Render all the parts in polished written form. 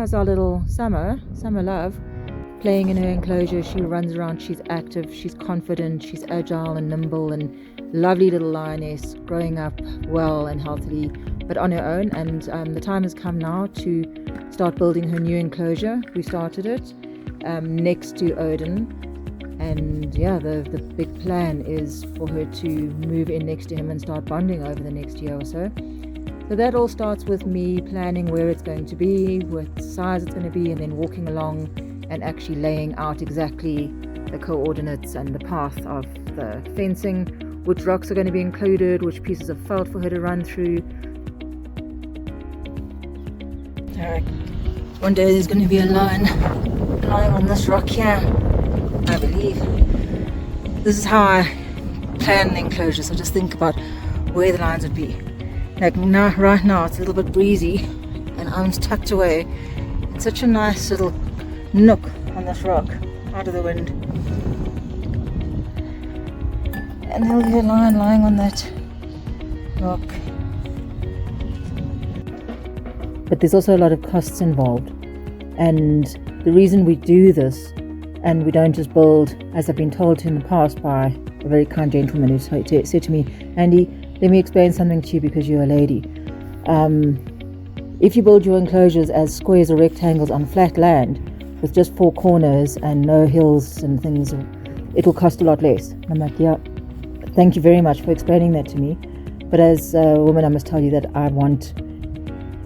how's our little Summer Love, playing in her enclosure. She runs around, she's active, she's confident, she's agile and nimble, and lovely little lioness, growing up well and healthily, but on her own. And the time has come now to start building her new enclosure. We started it next to Odin, and yeah, the big plan is for her to move in next to him and start bonding over the next year or so. So that all starts with me planning where it's going to be, what size it's going to be, and then walking along and actually laying out exactly the coordinates and the path of the fencing, which rocks are going to be included, which pieces of felt for her to run through. Alright, one day there's going to be a lion lying on this rock here, I believe. This is how I plan the enclosure, so just think about where the lions would be. Like now, right now it's a little bit breezy and I'm tucked away in such a nice little nook on this rock, out of the wind. And there'll be a lion lying on that rock. But there's also a lot of costs involved. And the reason we do this, and we don't just build, as I've been told to in the past by a very kind gentleman who said to me, Andy, let me explain something to you because you're a lady. If you build your enclosures as squares or rectangles on flat land with just four corners and no hills and things, it will cost a lot less. And I'm like, yeah, thank you very much for explaining that to me. But as a woman, I must tell you that I want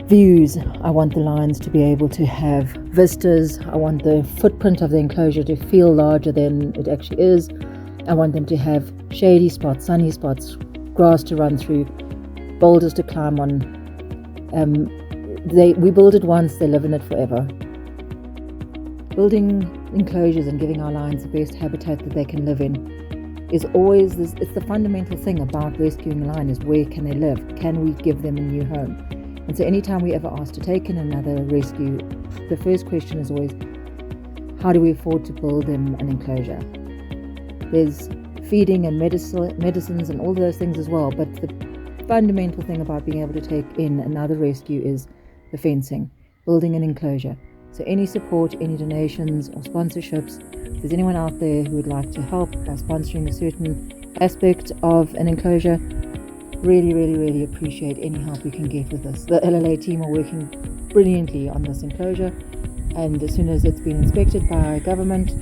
views. I want the lions to be able to have vistas. I want the footprint of the enclosure to feel larger than it actually is. I want them to have shady spots, sunny spots, grass to run through, boulders to climb on. We build it once, they live in it forever. Building enclosures and giving our lions the best habitat that they can live in is always this. It's the fundamental thing about rescuing a lion, is where can they live? Can we give them a new home? And so anytime we ever ask to take in another rescue, the first question is always, how do we afford to build them an enclosure? There's feeding and medicines and all those things as well, but the fundamental thing about being able to take in another rescue is the fencing, building an enclosure. So any support, any donations or sponsorships, if there's anyone out there who would like to help by sponsoring a certain aspect of an enclosure, really appreciate any help we can get with this. The LLA team are working brilliantly on this enclosure, and as soon as it's been inspected by government,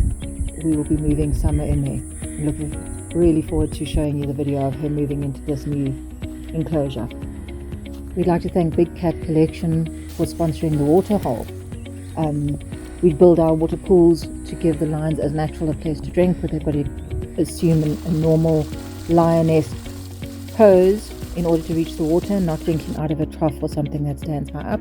we will be moving Summer in there. I'm looking really forward to showing you the video of her moving into this new enclosure. We'd like to thank Big Cat Collection for sponsoring the water hole. We build our water pools to give the lions as natural a place to drink, but they've got to assume a normal lioness pose in order to reach the water, not drinking out of a trough or something that stands high up.